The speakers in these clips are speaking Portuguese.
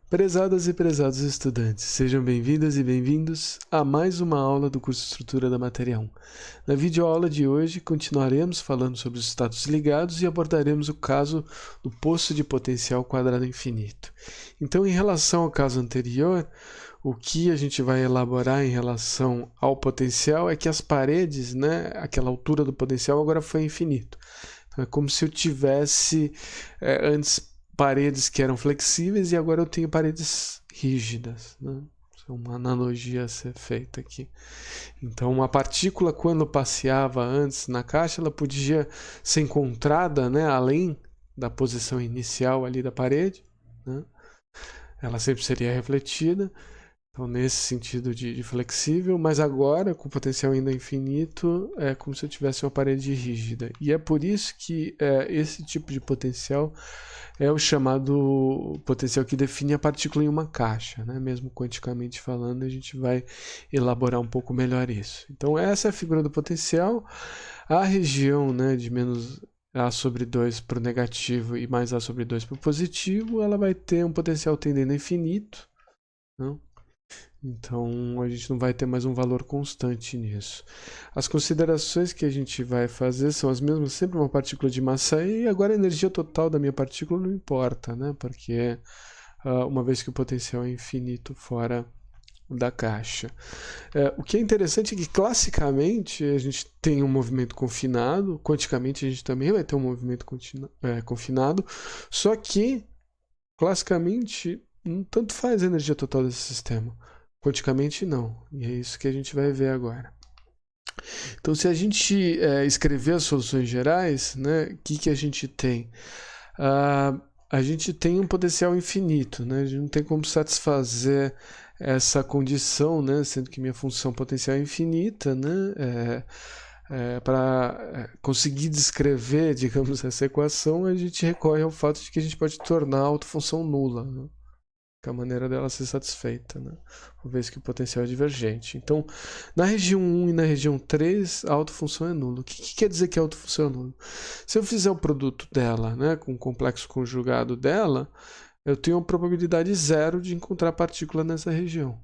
Prezadas e prezados estudantes, sejam bem-vindas e bem-vindos a mais uma aula do curso Estrutura da Matéria 1. Na videoaula de hoje, continuaremos falando sobre os estados ligados e abordaremos o caso do poço de potencial quadrado infinito. Então, em relação ao caso anterior, o que a gente vai elaborar em relação ao potencial é que as paredes, aquela altura do potencial agora foi infinito. Então, é como se eu tivesse antes paredes que eram flexíveis e agora eu tenho paredes rígidas, né? É uma analogia a ser feita aqui. Então, uma partícula, quando passeava antes na caixa, ela podia ser encontrada, além da posição inicial ali da parede, né? Ela sempre seria refletida. Então, nesse sentido de flexível, mas agora, com o potencial ainda infinito, é como se eu tivesse uma parede rígida. E é por isso que esse tipo de potencial é o chamado potencial que define a partícula em uma caixa, né? Mesmo quanticamente falando, a gente vai elaborar um pouco melhor isso. Então, essa é a figura do potencial. A região, de menos A sobre 2 para o negativo e mais A sobre 2 para o positivo, ela vai ter um potencial tendendo a infinito, não? Então, a gente não vai ter mais um valor constante nisso. As considerações que a gente vai fazer são as mesmas, sempre uma partícula de massa E, e agora a energia total da minha partícula não importa, né? Porque uma vez que o potencial é infinito fora da caixa. O que é interessante é que, classicamente, a gente tem um movimento confinado, quanticamente a gente também vai ter um movimento confinado, só que, classicamente, tanto faz a energia total desse sistema. Quanticamente não, e é isso que a gente vai ver agora. Então, se a gente escrever as soluções gerais, o que a gente tem? A gente tem um potencial infinito, a gente não tem como satisfazer essa condição, sendo que minha função potencial é infinita, para conseguir descrever, digamos, essa equação, a gente recorre ao fato de que a gente pode tornar a autofunção nula, que é a maneira dela ser satisfeita, uma vez que o potencial é divergente. Então, na região 1 e na região 3, a autofunção é nula. O que quer dizer que a autofunção é nula? Se eu fizer o produto dela, com o complexo conjugado dela, eu tenho uma probabilidade zero de encontrar partícula nessa região.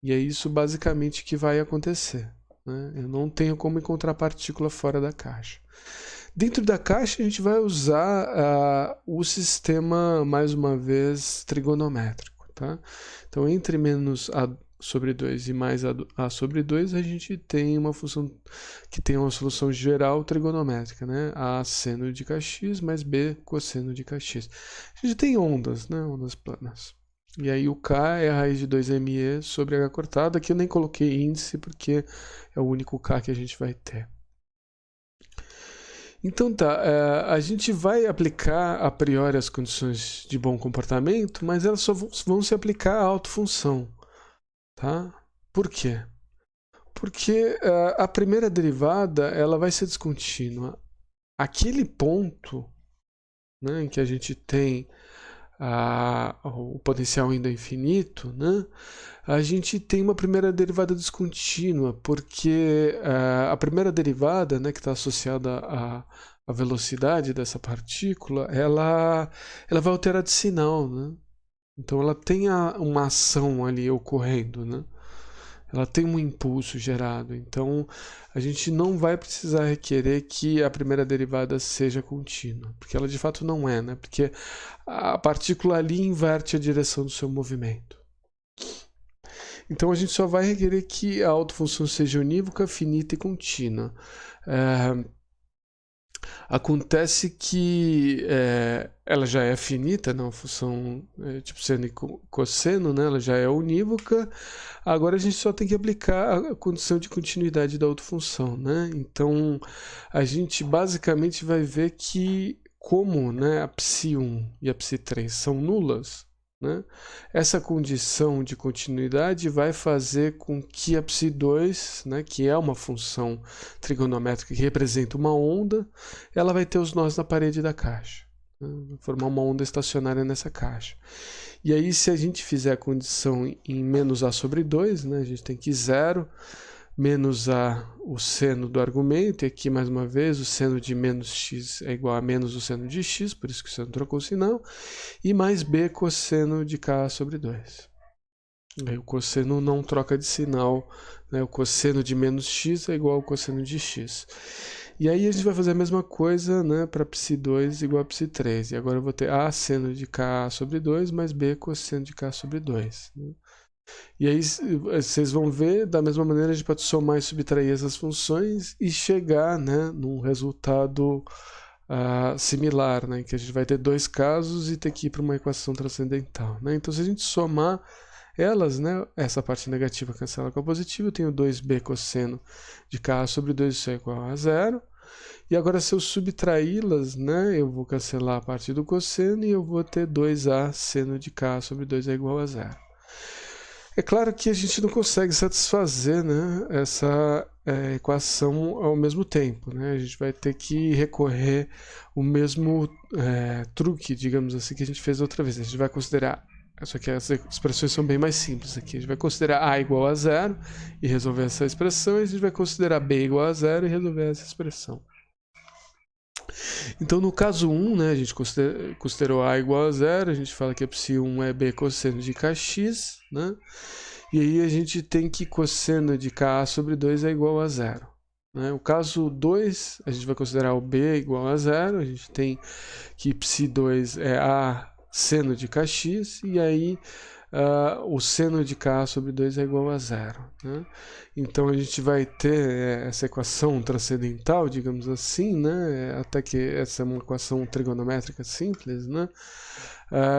E é isso basicamente que vai acontecer. Eu não tenho como encontrar partícula fora da caixa. Dentro da caixa, a gente vai usar o sistema, mais uma vez, trigonométrico. Tá? Então, entre menos A sobre 2 e mais A sobre 2, a gente tem uma função que tem uma solução geral trigonométrica. A seno de kx mais B cosseno de kx. A gente tem ondas, ondas planas. E aí o K é a raiz de 2ME sobre H cortado. Aqui eu nem coloquei índice, porque é o único K que a gente vai ter. Então tá, a gente vai aplicar a priori as condições de bom comportamento, mas elas só vão se aplicar à autofunção, tá? Por quê? Porque a primeira derivada ela vai ser descontínua. Aquele ponto em que a gente tem o potencial ainda infinito, a gente tem uma primeira derivada descontínua, porque a primeira derivada, que está associada à velocidade dessa partícula, ela vai alterar de sinal, Então ela tem uma ação ali ocorrendo, Ela tem um impulso gerado, então a gente não vai precisar requerer que a primeira derivada seja contínua, porque ela de fato não é, porque a partícula ali inverte a direção do seu movimento. Então a gente só vai requerer que a autofunção seja unívoca, finita e contínua. Acontece que ela já é finita, uma função tipo seno e cosseno, ela já é unívoca. Agora a gente só tem que aplicar a condição de continuidade da autofunção, Então a gente basicamente vai ver que como a psi1 e a psi3 são nulas, essa condição de continuidade vai fazer com que a psi2, que é uma função trigonométrica que representa uma onda, ela vai ter os nós na parede da caixa, vai formar uma onda estacionária nessa caixa. E aí, se a gente fizer a condição em menos A sobre 2, a gente tem que 0 menos o seno do argumento, e aqui mais uma vez o seno de menos x é igual a menos o seno de x, por isso que o seno trocou o sinal, e mais b cosseno de k sobre 2. Aí o cosseno não troca de sinal, né? O cosseno de menos x é igual ao cosseno de x. E aí a gente vai fazer a mesma coisa, né, para ψ2 igual a ψ3. E agora eu vou ter a seno de k sobre 2 mais b cosseno de k sobre 2. Né? E aí vocês vão ver, da mesma maneira a gente pode somar e subtrair essas funções e chegar, né, num resultado similar, né, que a gente vai ter dois casos e ter que ir para uma equação transcendental. Né? Então se a gente somar elas, né, essa parte negativa cancela com a positiva, eu tenho 2b cosseno de k sobre 2, isso é igual a 0. E agora se eu subtraí-las, né, eu vou cancelar a parte do cosseno e eu vou ter 2a seno de k sobre 2 é igual a 0. É claro que a gente não consegue satisfazer, né, essa equação ao mesmo tempo. Né? A gente vai ter que recorrer o mesmo truque, digamos assim, que a gente fez outra vez. A gente vai considerar, só que as expressões são bem mais simples aqui. A gente vai considerar a igual a 0 e resolver essa expressão, e a gente vai considerar b igual a 0 e resolver essa expressão. Então, no caso 1, né, a gente considerou a igual a 0, a gente fala que a ψ1 é b cosseno de kx, né? E aí a gente tem que cosseno de ka sobre 2 é igual a 0. Né? O caso 2, a gente vai considerar o b igual a 0, a gente tem que ψ2 é a seno de kx, e aí o seno de k sobre 2 é igual a 0. Né? Então a gente vai ter essa equação transcendental, digamos assim, né? Até que essa é uma equação trigonométrica simples, né?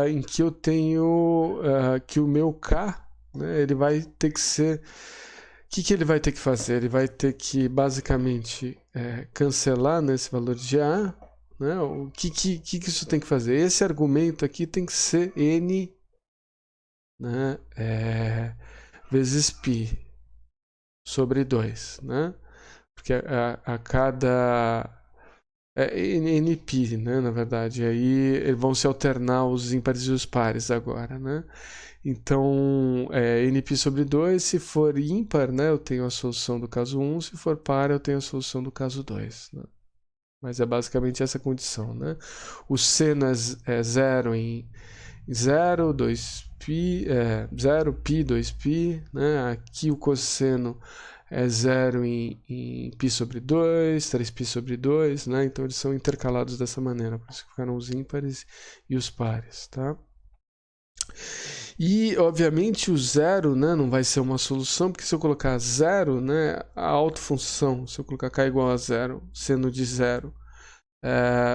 Em que eu tenho que o meu k, né, ele vai ter que ser... O que ele vai ter que fazer? Ele vai ter que basicamente cancelar, né, esse valor de a. Né? O que isso tem que fazer? Esse argumento aqui tem que ser n, né, vezes π sobre 2, né? Porque a cada nπ, né, na verdade, aí vão se alternar os ímpares e os pares agora, né? Então, nπ sobre 2, se for ímpar, né, eu tenho a solução do caso 1, se for par, eu tenho a solução do caso 2. Né? Mas é basicamente essa condição, né? O seno é 0 em 0, 2π, 0π, 2π, né? Aqui o cosseno é 0 em π sobre 2, 3π sobre 2, né? Então eles são intercalados dessa maneira, por isso que ficaram os ímpares e os pares, tá? E, obviamente, o zero, né, não vai ser uma solução, porque se eu colocar zero, né, a autofunção, se eu colocar k igual a zero, seno de zero,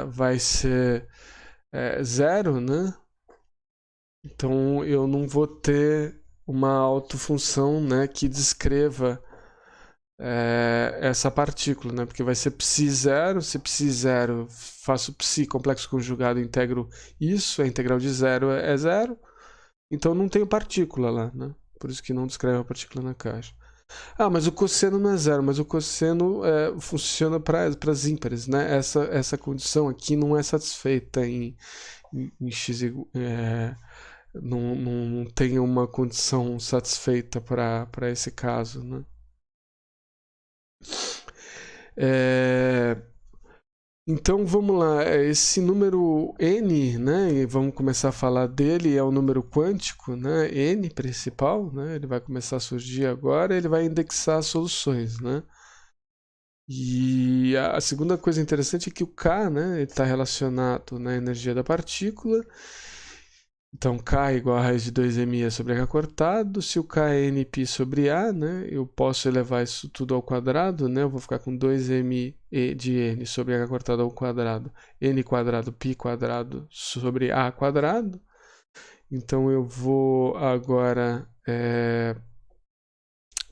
vai ser zero, né? Então, eu não vou ter uma autofunção, né, que descreva essa partícula, né? Porque vai ser ψ0, se ψ0, faço ψ complexo conjugado, integro isso, a integral de zero é zero. Então não tenho partícula lá, né? Por isso que não descreve a partícula na caixa. Ah, mas o cosseno não é zero, mas o cosseno funciona para as ímpares, né? Essa condição aqui não é satisfeita em x, não tem uma condição satisfeita para esse caso, né? Então vamos lá, esse número n, né, vamos começar a falar dele, é o número quântico, né, n principal, né, ele vai começar a surgir agora, ele vai indexar as soluções, né. E a segunda coisa interessante é que o k, né, está relacionado na energia da partícula. Então, k é igual a raiz de 2m sobre h cortado. Se o k é nπ sobre a, né, eu posso elevar isso tudo ao quadrado, né, eu vou ficar com 2m de n sobre h cortado ao quadrado, n quadrado π quadrado sobre a quadrado. Então, eu vou agora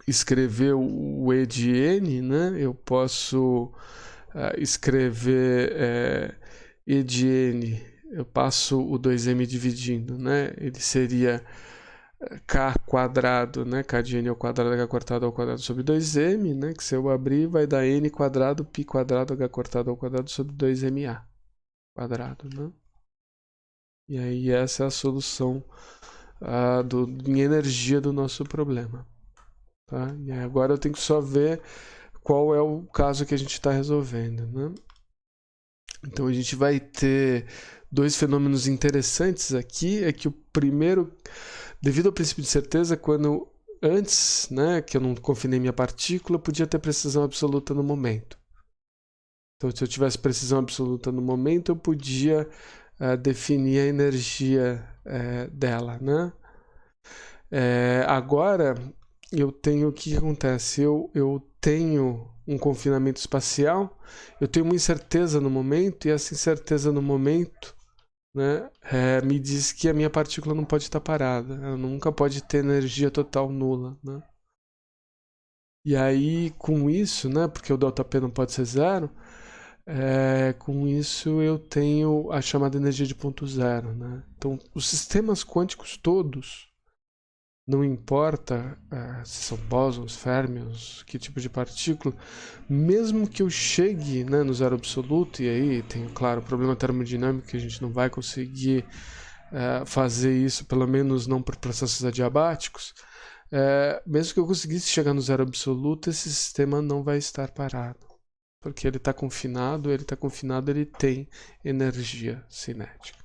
escrever o e de n, né, eu posso escrever e de n, eu passo o 2m dividindo, né? Ele seria k quadrado, né? K de n ao quadrado, h cortado ao quadrado sobre 2m, né? Que se eu abrir vai dar n quadrado, π quadrado, h cortado ao quadrado sobre 2ma quadrado, né? E aí essa é a solução em energia do nosso problema. tá? E agora eu tenho que só ver qual é o caso que a gente está resolvendo, né? Então a gente vai ter dois fenômenos interessantes aqui, é que o primeiro, devido ao princípio de certeza, quando antes, né, que eu não confinei minha partícula, eu podia ter precisão absoluta no momento. Então se eu tivesse precisão absoluta no momento, eu podia definir a energia dela, né? Agora eu tenho, o que acontece? Eu tenho um confinamento espacial, eu tenho uma incerteza no momento, e essa incerteza no momento, né, me diz que a minha partícula não pode estar parada, ela nunca pode ter energia total nula, né? E aí, com isso, né, porque o ΔP não pode ser zero, com isso eu tenho a chamada energia de ponto zero, né? Então, os sistemas quânticos todos, não importa se são bósons, férmions, que tipo de partícula, mesmo que eu chegue, né, no zero absoluto, e aí tem, claro, o problema termodinâmico, que a gente não vai conseguir fazer isso, pelo menos não por processos adiabáticos, mesmo que eu conseguisse chegar no zero absoluto, esse sistema não vai estar parado, porque ele está confinado, ele tem energia cinética.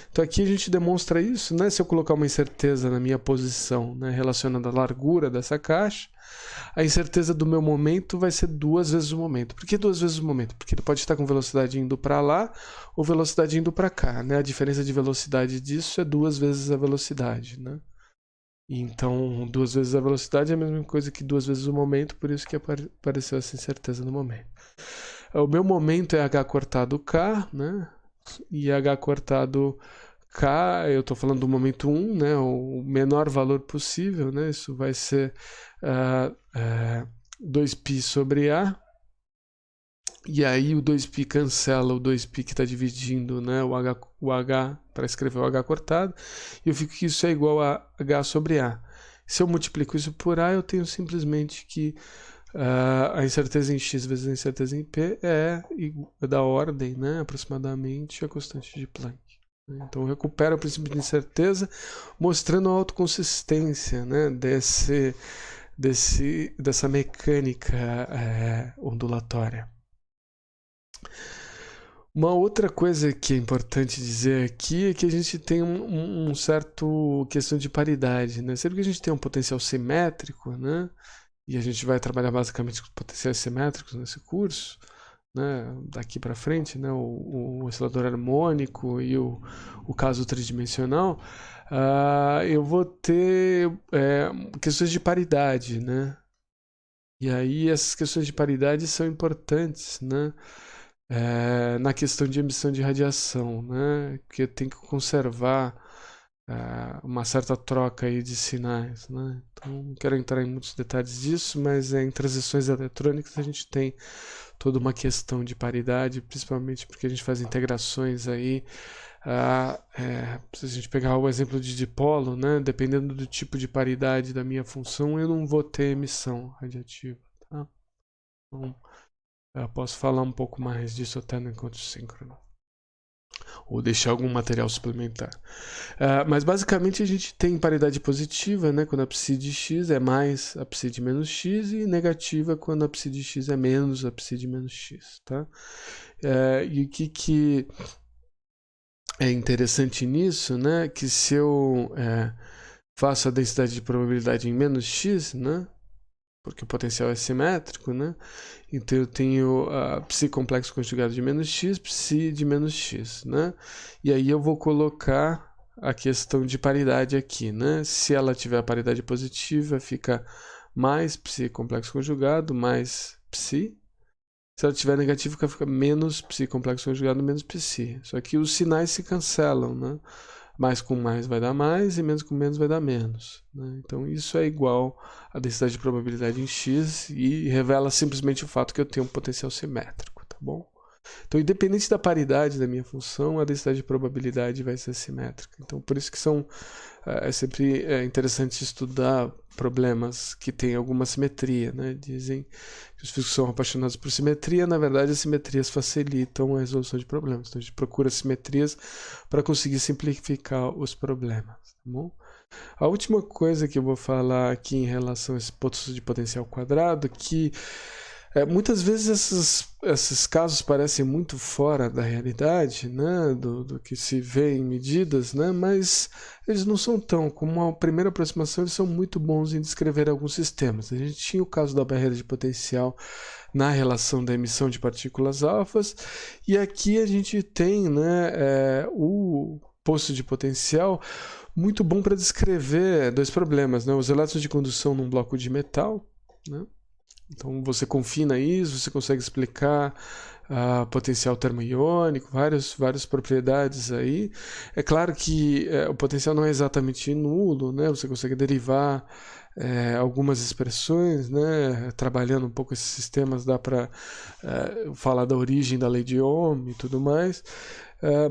Então aqui a gente demonstra isso, né? Se eu colocar uma incerteza na minha posição, né, relacionada à largura dessa caixa, a incerteza do meu momento vai ser 2 vezes o momento. Por que 2 vezes o momento? Porque ele pode estar com velocidade indo para lá ou velocidade indo para cá, né? A diferença de velocidade disso é 2 vezes a velocidade, né? Então, 2 vezes a velocidade é a mesma coisa que 2 vezes o momento, por isso que apareceu essa incerteza no momento. O meu momento é h cortado k, né? E h cortado k, eu estou falando do momento 1, né? O menor valor possível, né? Isso vai ser 2π sobre a. E aí o 2π cancela o 2π que está dividindo, né, o h para escrever o h cortado, e eu fico que isso é igual a h sobre a. Se eu multiplico isso por a, eu tenho simplesmente que a incerteza em x vezes a incerteza em p é da ordem, né, aproximadamente, a constante de Planck. Então eu recupero o princípio de incerteza, mostrando a autoconsistência, né, dessa mecânica ondulatória. Uma outra coisa que é importante dizer aqui é que a gente tem um certo questão de paridade, né? Sempre que a gente tem um potencial simétrico, né? E a gente vai trabalhar basicamente com potenciais simétricos nesse curso, né? Daqui para frente, né? O oscilador harmônico e o caso tridimensional, eu vou ter questões de paridade, né? E aí essas questões de paridade são importantes, né? Na questão de emissão de radiação, né? Que tem que conservar uma certa troca aí de sinais, né? Então, não quero entrar em muitos detalhes disso, mas em transições eletrônicas a gente tem toda uma questão de paridade, principalmente porque a gente faz integrações aí. Se a gente pegar o exemplo de dipolo, né? Dependendo do tipo de paridade da minha função, eu não vou ter emissão radiativa, tá? Então, eu posso falar um pouco mais disso até no encontro síncrono, ou deixar algum material suplementar. Mas basicamente a gente tem paridade positiva, né, quando a psi de x é mais a psi de menos x, e negativa quando a psi de x é menos a psi de menos x. Tá? E o que é interessante nisso, né, que se eu faço a densidade de probabilidade em menos x, né, porque o potencial é simétrico, né? Então eu tenho a psi complexo conjugado de menos x, psi de menos x, né? E aí eu vou colocar a questão de paridade aqui, né? Se ela tiver a paridade positiva, fica mais psi complexo conjugado, mais psi. Se ela tiver negativa, fica menos psi complexo conjugado, menos psi. Só que os sinais se cancelam, né? Mais com mais vai dar mais e menos com menos vai dar menos, né? Então isso é igual a densidade de probabilidade em x e revela simplesmente o fato que eu tenho um potencial simétrico, tá bom? Então, independente da paridade da minha função, a densidade de probabilidade vai ser simétrica. Então, por isso que é sempre interessante estudar problemas que têm alguma simetria, né? Dizem que os físicos são apaixonados por simetria, na verdade as simetrias facilitam a resolução de problemas. Então a gente procura simetrias para conseguir simplificar os problemas, tá bom? A última coisa que eu vou falar aqui em relação a esse poço de potencial quadrado, que muitas vezes esses casos parecem muito fora da realidade, né, do que se vê em medidas, né, mas eles não são tão. Como uma primeira aproximação, eles são muito bons em descrever alguns sistemas. A gente tinha o caso da barreira de potencial na relação da emissão de partículas alfas, e aqui a gente tem, né, o poço de potencial muito bom para descrever dois problemas, né, os elétrons de condução num bloco de metal, né. Então você confina isso, você consegue explicar potencial termoiônico, várias propriedades aí. É claro que o potencial não é exatamente nulo, né? Você consegue derivar algumas expressões, né? Trabalhando um pouco esses sistemas, dá para falar da origem da lei de Ohm e tudo mais.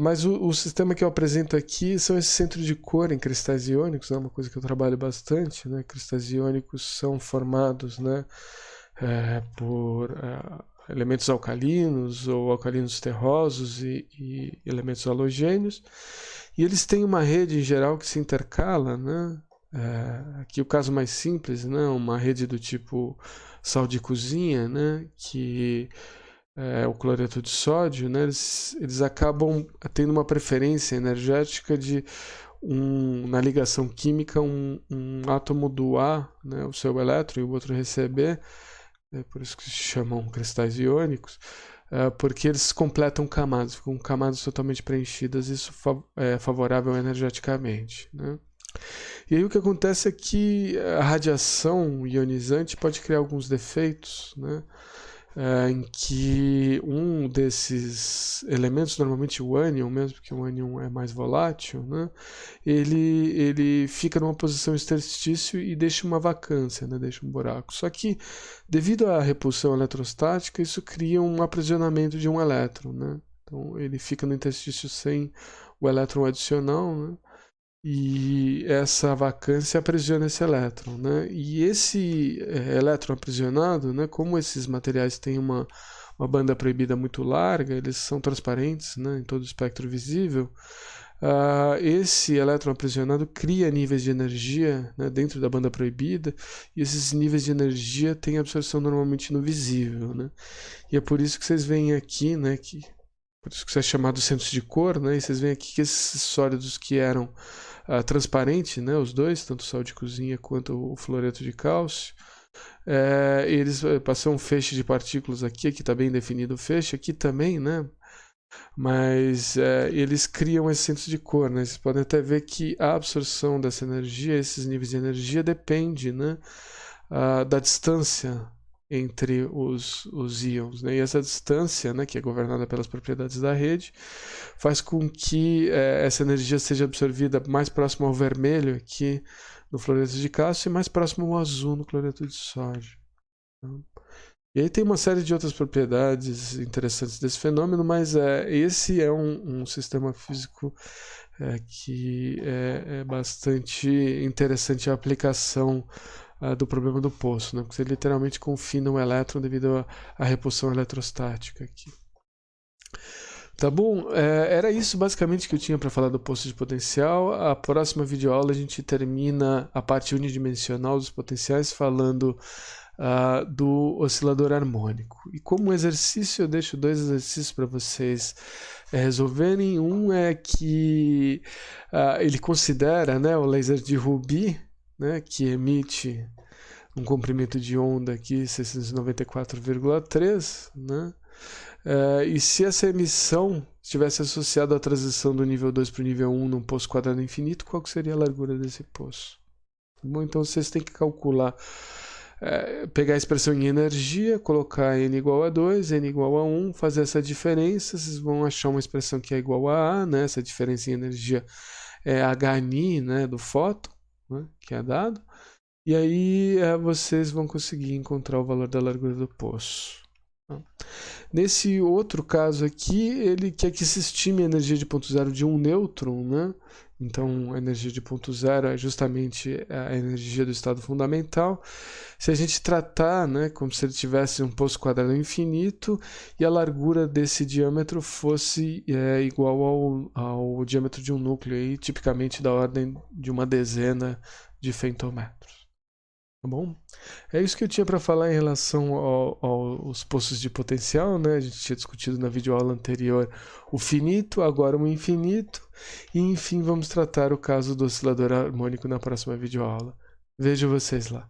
Mas o sistema que eu apresento aqui são esses centros de cor em cristais iônicos, é uma coisa que eu trabalho bastante, né? Cristais iônicos são formados, né, por elementos alcalinos ou alcalinos terrosos e elementos halogênios, e eles têm uma rede em geral que se intercala, né? Aqui o caso mais simples, né? Uma rede do tipo sal de cozinha, né? Que o cloreto de sódio, né? Eles acabam tendo uma preferência energética de na ligação química um átomo do A, né, o seu elétron, e o outro receber, por isso que se chamam cristais iônicos, porque eles completam camadas, ficam camadas totalmente preenchidas, isso é favorável energeticamente, né? E aí o que acontece é que a radiação ionizante pode criar alguns defeitos, né? Em que um desses elementos, normalmente o ânion mesmo, porque o ânion é mais volátil, né? Ele fica numa posição interstício e deixa uma vacância, né? Deixa um buraco. Só que, devido à repulsão eletrostática, isso cria um aprisionamento de um elétron, né? Então ele fica no interstício sem o elétron adicional, né? E essa vacância aprisiona esse elétron, né? E esse elétron aprisionado, né, como esses materiais têm uma banda proibida muito larga, eles são transparentes, né, em todo o espectro visível, esse elétron aprisionado cria níveis de energia, né, dentro da banda proibida, e esses níveis de energia têm absorção normalmente no visível, né? E é por isso que vocês veem aqui, né, por isso que isso é chamado centros de cor, né? E vocês veem aqui que esses sólidos que eram transparentes, né? Os dois, tanto o sal de cozinha quanto o fluoreto de cálcio, eles passam um feixe de partículas aqui está bem definido o feixe, aqui também, né? Mas eles criam esses centros de cor, né? Vocês podem até ver que a absorção dessa energia, esses níveis de energia, depende, né, da distância entre os íons, né? E essa distância, né, que é governada pelas propriedades da rede, faz com que essa energia seja absorvida mais próximo ao vermelho aqui no fluoreto de cálcio e mais próximo ao azul no cloreto de sódio. E aí tem uma série de outras propriedades interessantes desse fenômeno, mas esse é um sistema físico que é bastante interessante a aplicação do problema do poço, né? Porque você literalmente confina o elétron devido à repulsão eletrostática aqui. Tá bom? Era isso basicamente que eu tinha para falar do poço de potencial. A próxima videoaula a gente termina a parte unidimensional dos potenciais falando do oscilador harmônico. E como exercício eu deixo dois exercícios para vocês resolverem. Um é que ele considera, né, o laser de Ruby, né, que emite um comprimento de onda aqui 694,3, né? E se essa emissão estivesse associada à transição do nível 2 para o nível 1 num poço quadrado infinito, qual que seria a largura desse poço? Bom, então vocês têm que calcular, pegar a expressão em energia, colocar n igual a 2, n igual a 1, fazer essa diferença, vocês vão achar uma expressão que é igual a A, né? Essa diferença em energia é HNI, né, do fóton, né, que é dado, e aí vocês vão conseguir encontrar o valor da largura do poço. Nesse outro caso aqui, ele quer que se estime a energia de ponto zero de um nêutron, né? Então, a energia de ponto zero é justamente a energia do estado fundamental. Se a gente tratar, né, como se ele tivesse um poço quadrado infinito e a largura desse diâmetro fosse igual ao diâmetro de um núcleo, aí, tipicamente da ordem de uma dezena de femtometros. Tá bom? É isso que eu tinha para falar em relação aos poços de potencial, né? A gente tinha discutido na videoaula anterior o finito, agora o infinito. E, enfim, vamos tratar o caso do oscilador harmônico na próxima videoaula. Vejo vocês lá.